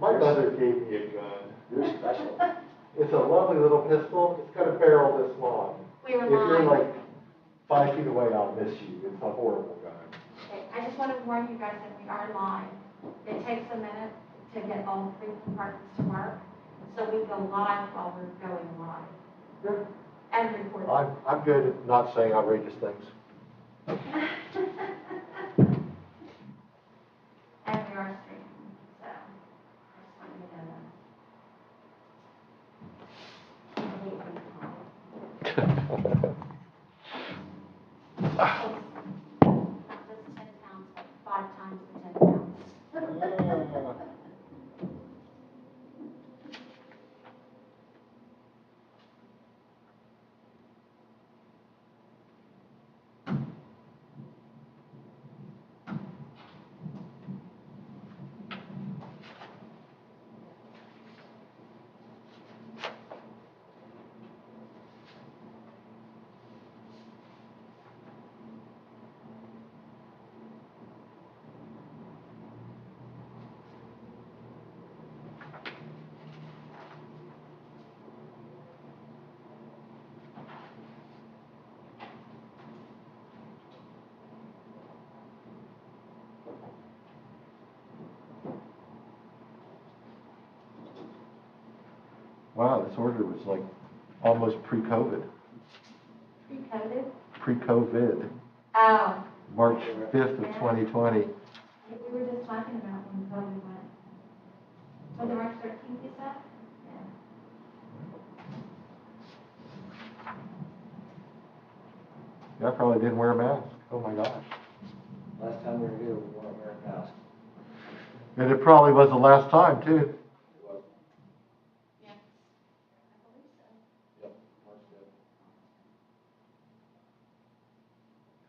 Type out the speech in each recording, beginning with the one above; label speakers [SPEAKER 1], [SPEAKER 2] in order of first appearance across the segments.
[SPEAKER 1] My mother gave me a gun.
[SPEAKER 2] You're special.
[SPEAKER 1] It's a lovely little pistol. It's got a barrel this long.
[SPEAKER 3] We were
[SPEAKER 1] If you're
[SPEAKER 3] live.
[SPEAKER 1] like 5 feet away, I'll miss you. It's a horrible gun.
[SPEAKER 3] Okay, I just want to warn you guys that we are live. It takes a minute to get all three compartments to work, so we go live while we're going live. And record.
[SPEAKER 1] I'm good at not saying outrageous things.
[SPEAKER 3] And we are streaming, so I just want you to know that. Not just 10 pounds, but 5 times the 10 pounds.
[SPEAKER 1] Wow, this order was like almost pre-COVID.
[SPEAKER 3] Pre-COVID?
[SPEAKER 1] Pre-COVID.
[SPEAKER 3] Oh.
[SPEAKER 1] March 5th of 2020.
[SPEAKER 3] We were just talking about when COVID went. Was it March 13th, you said? Yeah.
[SPEAKER 1] Yeah, I probably didn't wear a mask. Oh my gosh.
[SPEAKER 2] Last time we were here, we weren't wearing masks.
[SPEAKER 1] And it probably was the last time too.
[SPEAKER 2] It was.
[SPEAKER 3] Yes. I believe so.
[SPEAKER 2] Yep, March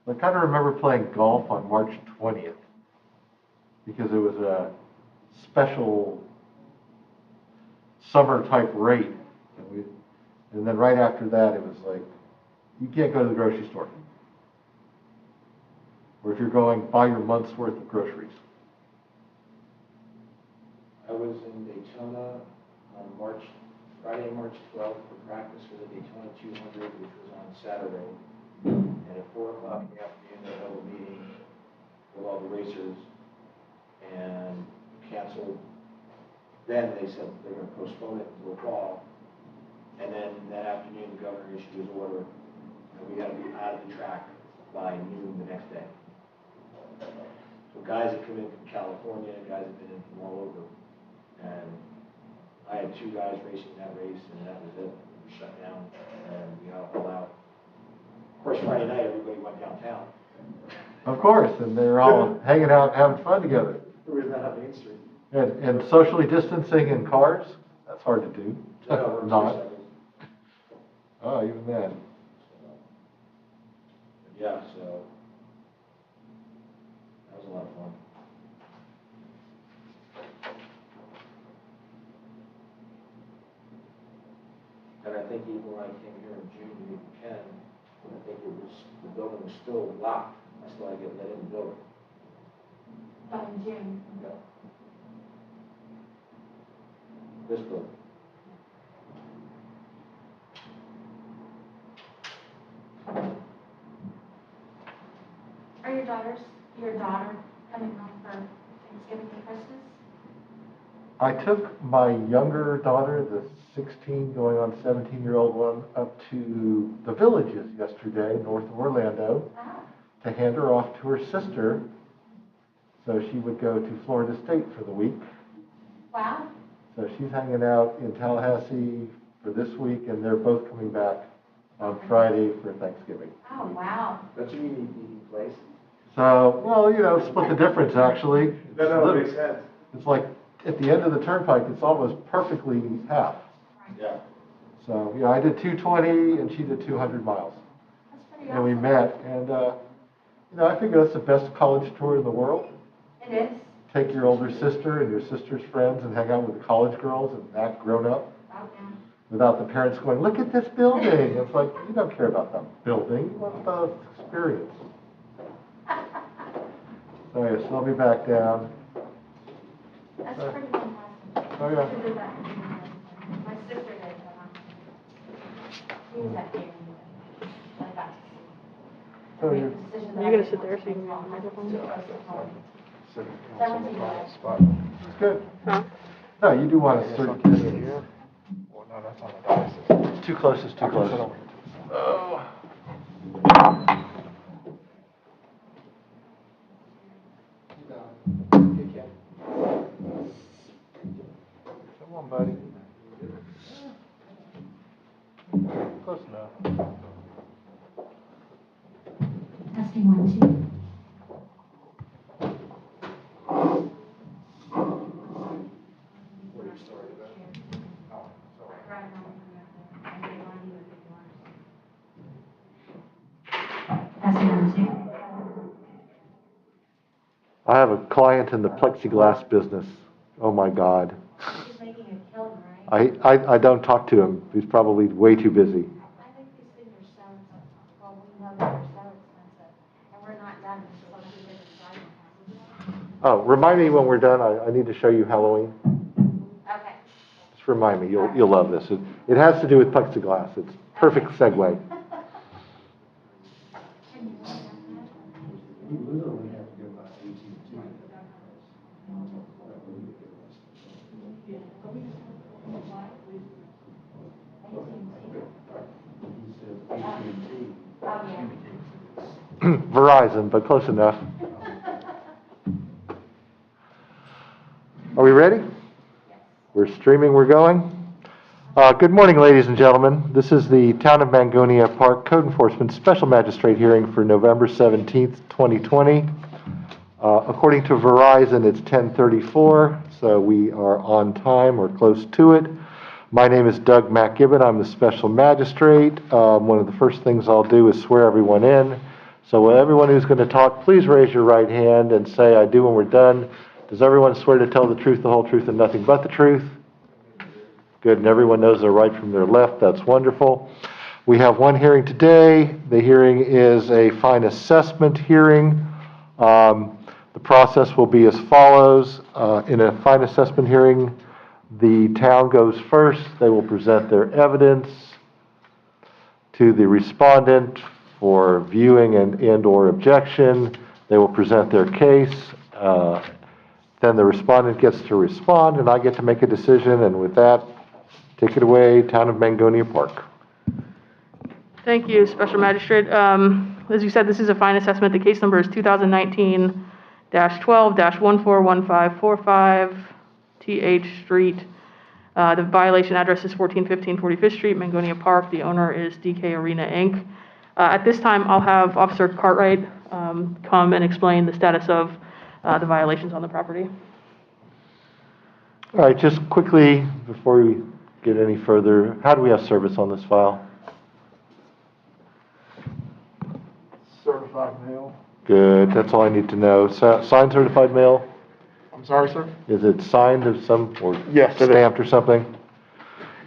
[SPEAKER 2] 5th.
[SPEAKER 1] I kind of remember playing golf on March 20th because it was a special summer type rate. And then right after that, it was like, you can't go to the grocery store. Or if you're going, buy your month's worth of groceries.
[SPEAKER 2] I was in Daytona on Friday, March 12th for practice for the Daytona 200, which was on Saturday. And at 4 o'clock in the afternoon, they held a meeting with all the racers and canceled. Then they said they're going to postpone it until fall. And then that afternoon, the governor issued his order, and we got to be out of the track by noon the next day. So guys that come in from California, guys that have been in from all over. And I had 2 guys racing that race, and that was it. We shut down, and we got all out. Of course, Friday night, everybody went downtown.
[SPEAKER 1] Of course, and they're all hanging out, having fun together.
[SPEAKER 2] It was not on Main Street.
[SPEAKER 1] And socially distancing in cars, that's hard to do.
[SPEAKER 2] No, we're
[SPEAKER 1] Not.
[SPEAKER 2] 2 seconds.
[SPEAKER 1] Oh, even then.
[SPEAKER 2] Yeah, so that was a lot of fun. And I think even when I came here in June to meet Ken, I think the building was still locked. I still had to get let in the building.
[SPEAKER 3] Oh, in June.
[SPEAKER 2] Yeah. This building.
[SPEAKER 3] Are your daughter coming home for Thanksgiving and Christmas?
[SPEAKER 1] I took my younger daughter, the 16 going on 17-year-old one, up to the Villages yesterday, north of Orlando,
[SPEAKER 3] Oh.
[SPEAKER 1] to hand her off to her sister, so she would go to Florida State for the week.
[SPEAKER 3] Wow.
[SPEAKER 1] So she's hanging out in Tallahassee for this week, and they're both coming back on Friday for Thanksgiving.
[SPEAKER 3] Oh, wow.
[SPEAKER 2] Don't you mean eating place?
[SPEAKER 1] So, well, split the difference, actually.
[SPEAKER 2] That makes sense.
[SPEAKER 1] It's like, at the end of the turnpike, it's almost perfectly half.
[SPEAKER 3] Right.
[SPEAKER 2] Yeah.
[SPEAKER 1] So, I did 220, and she did 200 miles.
[SPEAKER 3] That's pretty
[SPEAKER 1] And we
[SPEAKER 3] awesome.
[SPEAKER 1] met, and, I figure that's the best college tour in the world.
[SPEAKER 3] It is.
[SPEAKER 1] Take your older sister and your sister's friends and hang out with the college girls and act grown up
[SPEAKER 3] Oh, yeah.
[SPEAKER 1] without the parents going, look at this building. It's like, you don't care about the building, you want the experience. So yes, I'll be back down.
[SPEAKER 3] That's pretty fantastic.
[SPEAKER 1] Oh, yeah.
[SPEAKER 3] sister did that. My sister did that. She was at the meeting. I got to see.
[SPEAKER 1] So you're
[SPEAKER 3] Are you gonna sit there so you can get on the microphone?
[SPEAKER 1] It's good.
[SPEAKER 4] Huh?
[SPEAKER 1] No, you do want to certain distance.
[SPEAKER 5] Here? Well, no, that's on the diocese.
[SPEAKER 1] It's too close, it's too close.
[SPEAKER 5] Oh.
[SPEAKER 1] Come on, buddy. Close enough.
[SPEAKER 3] Testing 1, 2.
[SPEAKER 1] I have a client in the plexiglass business. Oh, my God.
[SPEAKER 3] He's making a killing, right?
[SPEAKER 1] I don't talk to him. He's probably way too busy.
[SPEAKER 3] I think these things are so expensive. Well, we know that they're so expensive, and we're not done until we get inside.
[SPEAKER 1] Oh, remind me when we're done. I need to show you Halloween.
[SPEAKER 3] Okay.
[SPEAKER 1] Just remind me. You'll love this. It has to do with plexiglass. It's perfect segue.
[SPEAKER 2] You literally have to go by AT&T. He said AT&T.
[SPEAKER 3] Oh, yeah.
[SPEAKER 1] Verizon, but close enough. Are we ready? We're streaming, we're going. Good morning, ladies and gentlemen. This is the Town of Mangonia Park Code Enforcement Special Magistrate hearing for November 17th, 2020. According to Verizon, it's 10:34, so we are on time or close to it. My name is Doug McGibbon. I'm the Special Magistrate. One of the first things I'll do is swear everyone in. So everyone who's going to talk, please raise your right hand and say, "I do" when we're done. Does everyone swear to tell the truth, the whole truth, and nothing but the truth? Good, and everyone knows their right from their left. That's wonderful. We have one hearing today. The hearing is a fine assessment hearing. The process will be as follows. In a fine assessment hearing, the town goes first. They will present their evidence to the respondent for viewing and/or objection. They will present their case. Then the respondent gets to respond, and I get to make a decision. And with that, take it away, Town of Mangonia Park.
[SPEAKER 4] Thank you, Special Magistrate. As you said, this is a fine assessment. The case number is 2019-12-141545 TH Street. The violation address is 1415 45th Street, Mangonia Park. The owner is DK Arena, Inc. At this time, I'll have Officer Cartwright come and explain the status of the violations on the property.
[SPEAKER 1] All right, just quickly, before we get any further, how do we have service on this file?
[SPEAKER 5] Certified mail.
[SPEAKER 1] Good, that's all I need to know. Signed certified mail?
[SPEAKER 5] I'm sorry, sir?
[SPEAKER 1] Is it signed of some, or
[SPEAKER 5] Yes, it is.
[SPEAKER 1] stamped or something?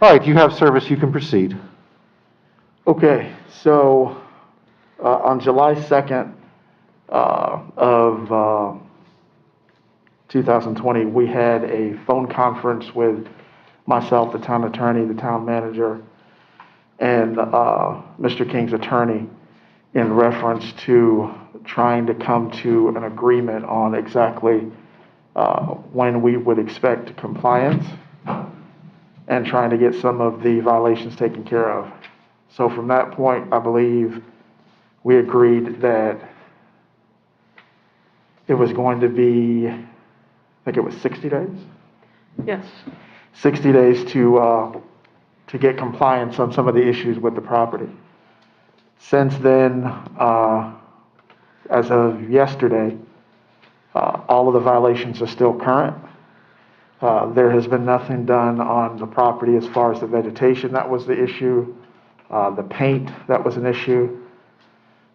[SPEAKER 1] All right, you have service, you can proceed.
[SPEAKER 5] Okay, so on July 2nd of 2020, we had a phone conference with myself, the town attorney, the town manager, and Mr. King's attorney in reference to trying to come to an agreement on exactly when we would expect compliance and trying to get some of the violations taken care of. So from that point, I believe we agreed that it was going to be, I think it was 60 days?
[SPEAKER 4] Yes.
[SPEAKER 5] 60 days to get compliance on some of the issues with the property. Since then, as of yesterday, all of the violations are still current. There has been nothing done on the property as far as the vegetation that was the issue, the paint that was an issue,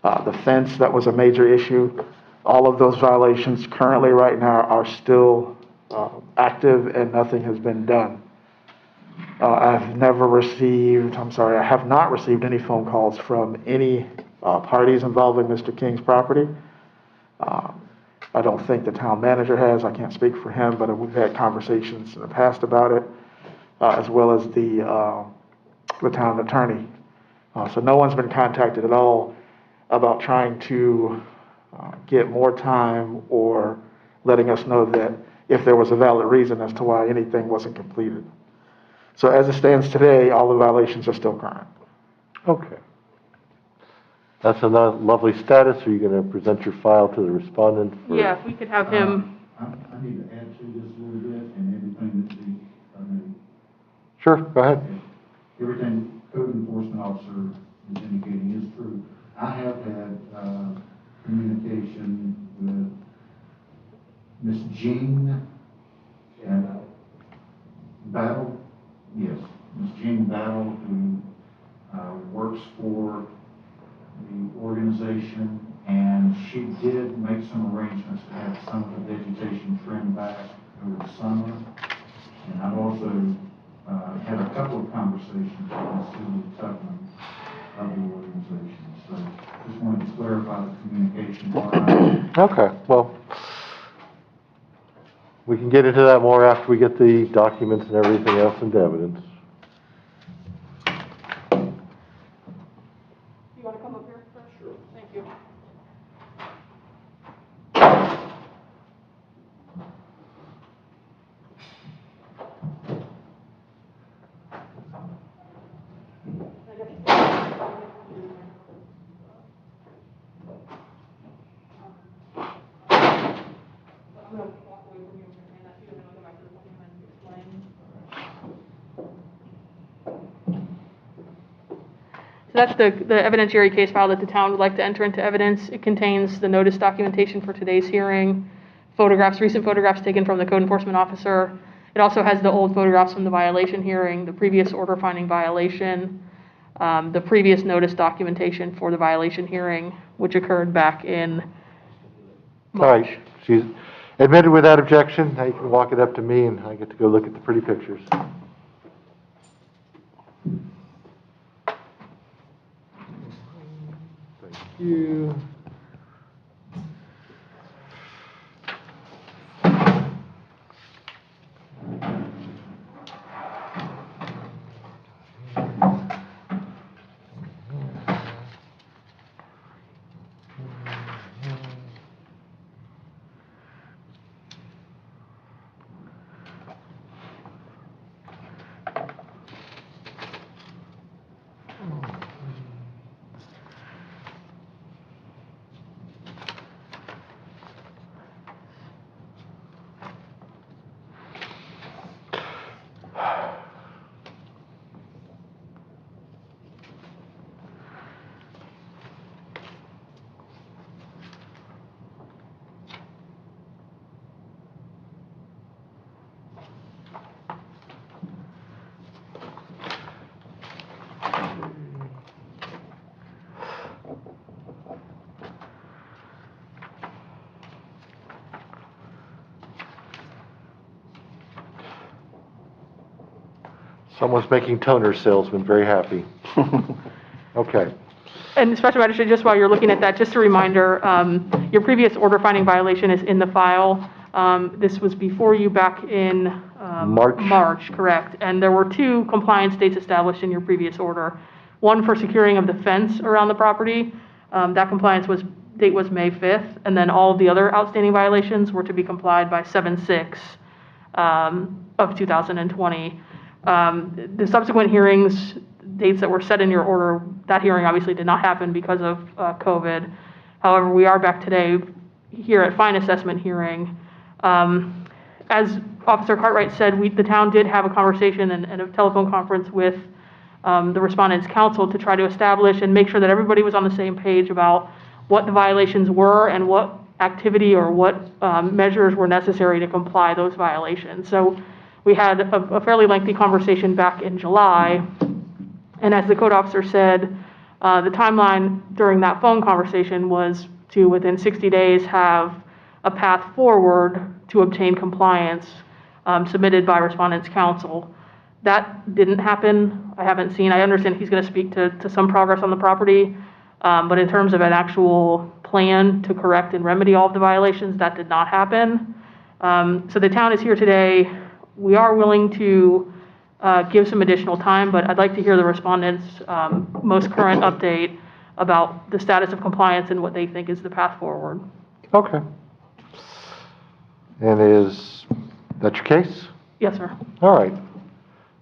[SPEAKER 5] the fence that was a major issue. All of those violations currently right now are still active and nothing has been done. I have not received any phone calls from any parties involving Mr. King's property. I don't think the town manager has. I can't speak for him, but we've had conversations in the past about it, as well as the town attorney. So no one's been contacted at all about trying to get more time or letting us know that if there was a valid reason as to why anything wasn't completed. So as it stands today, all the violations are still current.
[SPEAKER 1] Okay. That's a lovely status. Are you going to present your file to the respondent?
[SPEAKER 4] Yeah, if we could have him.
[SPEAKER 6] I need to add to this a little bit, and everything that
[SPEAKER 1] Sure, go ahead.
[SPEAKER 6] everything code enforcement officer is indicating is true. I have had communication with Miss Jean Battle. Yes, Miss Jean Battle, who works for the organization, and she did make some arrangements to have some of the vegetation trimmed back over the summer. And I've also had a couple of conversations with Susan Tuckman of the organization. So just wanted to clarify the communication part.
[SPEAKER 1] Okay, well, we can get into that more after we get the documents and everything else into evidence.
[SPEAKER 4] You want to come up here first? Sure. Thank you. I'm going to walk away from you and ask you to go back to the podium and explain. So that's the evidentiary case file that the town would like to enter into evidence. It contains the notice documentation for today's hearing, photographs, recent photographs taken from the code enforcement officer. It also has the old photographs from the violation hearing, the previous order finding violation, the previous notice documentation for the violation hearing, which occurred back in
[SPEAKER 1] All
[SPEAKER 4] March.
[SPEAKER 1] right, she's admitted without objection. Now you can walk it up to me and I get to go look at the pretty pictures. Thank you. Someone's making toner salesman very happy. Okay.
[SPEAKER 4] And Special Magistrate, just while you're looking at that, just a reminder, your previous order finding violation is in the file. This was before you back in March, correct. And there were 2 compliance dates established in your previous order. One for securing of the fence around the property. That compliance date was May 5th. And then all of the other outstanding violations were to be complied by 7/6 of 2020. The subsequent hearings, dates that were set in your order, that hearing obviously did not happen because of COVID. However, we are back today here at fine assessment hearing. As Officer Cartwright said, the town did have a conversation and a telephone conference with the respondent's counsel to try to establish and make sure that everybody was on the same page about what the violations were and what activity or what measures were necessary to comply those violations. So we had a fairly lengthy conversation back in July, and as the code officer said, the timeline during that phone conversation was to, within 60 days, have a path forward to obtain compliance submitted by respondent's counsel. That didn't happen. I understand he's going to speak to some progress on the property, but in terms of an actual plan to correct and remedy all of the violations. That did not happen. So the town is here today. We are willing to give some additional time, but I'd like to hear the respondents' most current update about the status of compliance and what they think is the path forward.
[SPEAKER 1] Okay. And is that your case?
[SPEAKER 4] Yes, sir.
[SPEAKER 1] All right.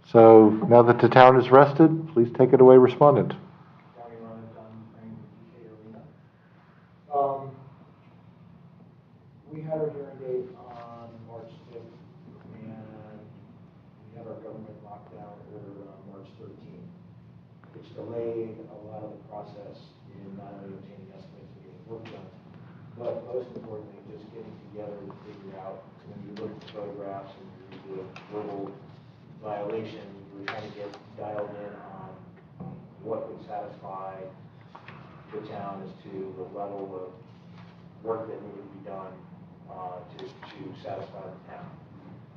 [SPEAKER 1] So now that the town is rested, please take it away, respondent.
[SPEAKER 2] County Run, I'm DK Arena. We had our hearing date on March 5th, and we had our government lockdown order on March 13th, which delayed a lot of the process in not only obtaining estimates and getting work done, but most importantly, just getting together to figure out, when you look at the photographs and you read the verbal violation, we were trying to get dialed in on what would satisfy the town as to the level of work that needed to be done to satisfy the town.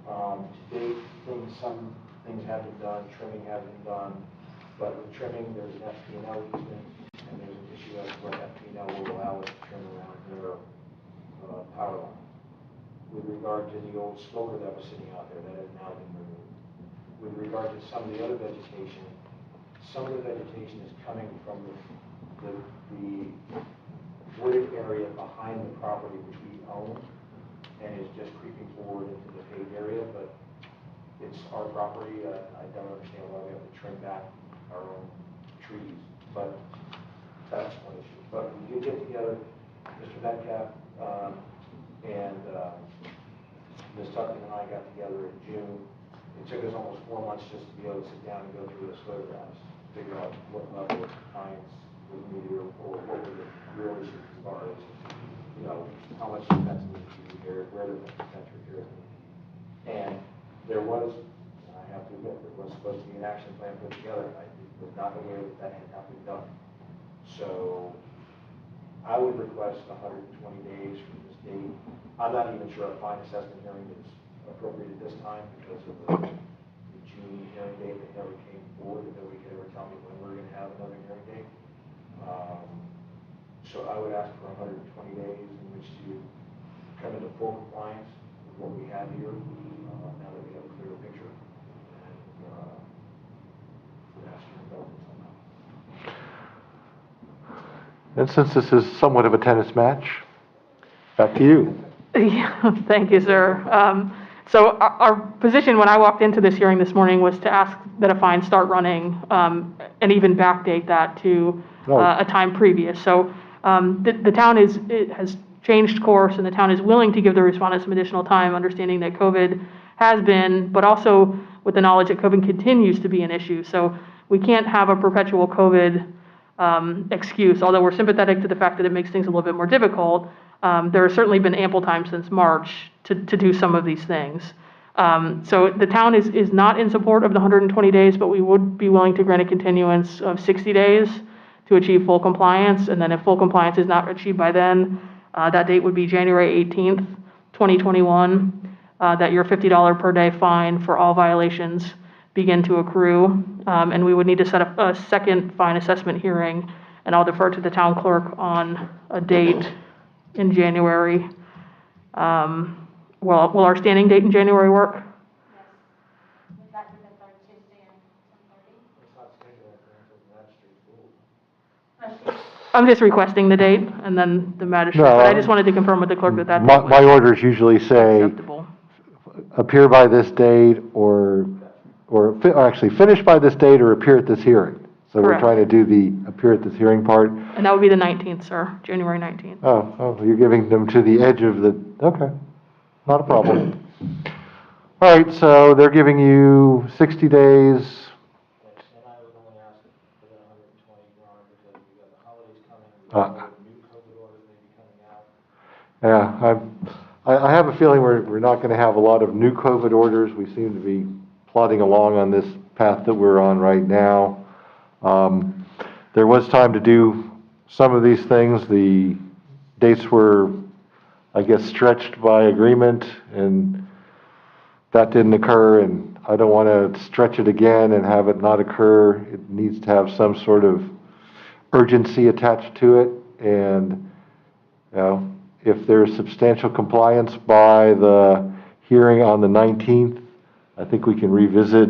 [SPEAKER 2] To date, some things have been done, trimming has been done, but with trimming, there's an FP&L easement, and there's an issue as to what FP&L will allow us to trim around their power line. With regard to the old smoker that was sitting out there, that has now been removed. With regard to some of the other vegetation, some of the vegetation is coming from the wooded area behind the property which we own, and is just creeping forward into the paved area, but it's our property. I don't understand why we have to trim back our own trees, but that's one issue. But we did get together, Mr. Metcalf and Ms. Tuckman and I got together in June. It took us almost 4 months just to be able to sit down and go through those photographs, figure out what level of compliance was needed, or what were the real issues as far as, you know, how much fence needs to be repaired, where the fence repairs need to be. And there was, I have to admit, there was supposed to be an action plan put together. I was not aware that that had not been done. So I would request 120 days from this date. I'm not even sure a fine assessment hearing is appropriate at this time because of the June hearing date that never came forward, and nobody could ever tell me when we're going to have another hearing date. So I would ask for 120 days in which to come into full compliance with what we have here, now that we have a clearer picture. And would ask your indulgence on that.
[SPEAKER 1] And since this is somewhat of a tennis match, back to you.
[SPEAKER 4] Yeah, thank you, sir. So our position when I walked into this hearing this morning was to ask that a fine start running and even backdate that to a time previous. So the town has changed course, and the town is willing to give the respondents some additional time, understanding that COVID has been, but also with the knowledge that COVID continues to be an issue. So we can't have a perpetual COVID excuse, although we're sympathetic to the fact that it makes things a little bit more difficult. There has certainly been ample time since March to do some of these things. So the town is not in support of the 120 days, but we would be willing to grant a continuance of 60 days to achieve full compliance. And then if full compliance is not achieved by then, that date would be January 18th, 2021, that your $50 per day fine for all violations begin to accrue. And we would need to set up a second fine assessment hearing, and I'll defer to the town clerk on a date in January. Will our standing date in January work?
[SPEAKER 3] Yes. Would that be the third Tuesday at 10:30?
[SPEAKER 2] It's not scheduled until the magistrate's rule.
[SPEAKER 4] I'm just requesting the date, and then the magistrate,
[SPEAKER 1] No,
[SPEAKER 4] but I just wanted to confirm with the clerk that that date
[SPEAKER 1] My
[SPEAKER 4] was
[SPEAKER 1] orders usually say
[SPEAKER 4] acceptable.
[SPEAKER 1] appear by this date or actually finish by this date or appear at this hearing. So we're
[SPEAKER 4] Correct.
[SPEAKER 1] trying to do the appear at this hearing part.
[SPEAKER 4] And that would be the 19th, sir, January 19th.
[SPEAKER 1] Oh, you're giving them to the edge of the, okay, not a problem. All right, so they're giving you 60 days.
[SPEAKER 2] Yes, and I would only ask for the 120, Your Honor, because we've got the holidays coming, we don't know what new COVID orders may be coming out.
[SPEAKER 1] Yeah, I have a feeling we're not going to have a lot of new COVID orders. We seem to be plodding along on this path that we're on right now. There was time to do some of these things. The dates were, I guess, stretched by agreement, and that didn't occur, and I don't want to stretch it again and have it not occur. It needs to have some sort of urgency attached to it, and You know, if there's substantial compliance by the hearing on the 19th, I think we can revisit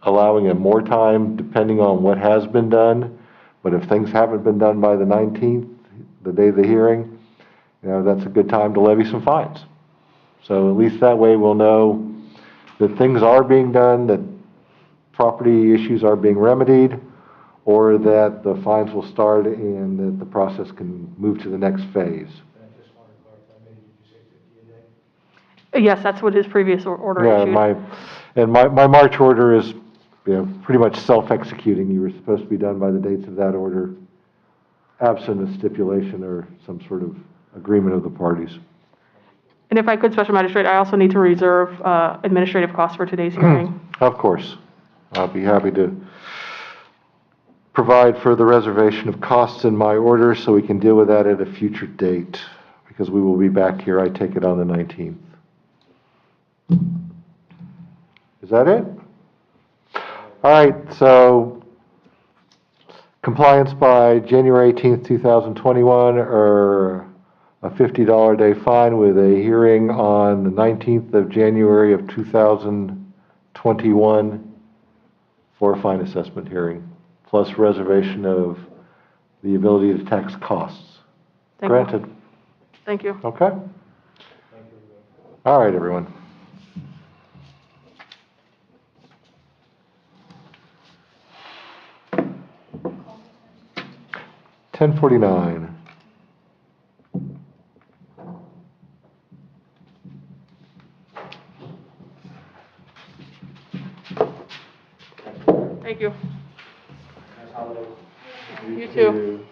[SPEAKER 1] allowing it more time depending on what has been done. But if things haven't been done by the 19th, the day of the hearing, you know, that's a good time to levy some fines. So at least that way we'll know that things are being done, that property issues are being remedied, or that the fines will start and that the process can move to the next phase.
[SPEAKER 2] And I just want to clarify, maybe did you say 50 a day?
[SPEAKER 4] Yes, that's what his previous order
[SPEAKER 1] Yeah,
[SPEAKER 4] issued.
[SPEAKER 1] my March order is, you know, pretty much self-executing. You were supposed to be done by the dates of that order, absent a stipulation or some sort of agreement of the parties.
[SPEAKER 4] And if I could, Special Magistrate, I also need to reserve administrative costs for today's hearing.
[SPEAKER 1] Of course. I'll be happy to provide for the reservation of costs in my order so we can deal with that at a future date, because we will be back here, I take it, on the 19th. Is that it? All right, so compliance by January 18th, 2021, or a $50 a day fine with a hearing on the 19th of January of 2021 for a fine assessment hearing, plus reservation of the ability to tax costs.
[SPEAKER 4] Thank you.
[SPEAKER 1] Granted.
[SPEAKER 4] Thank you.
[SPEAKER 1] Okay? All right, everyone. $10:49.
[SPEAKER 4] Thank you.
[SPEAKER 2] Nice holidays.
[SPEAKER 4] You too.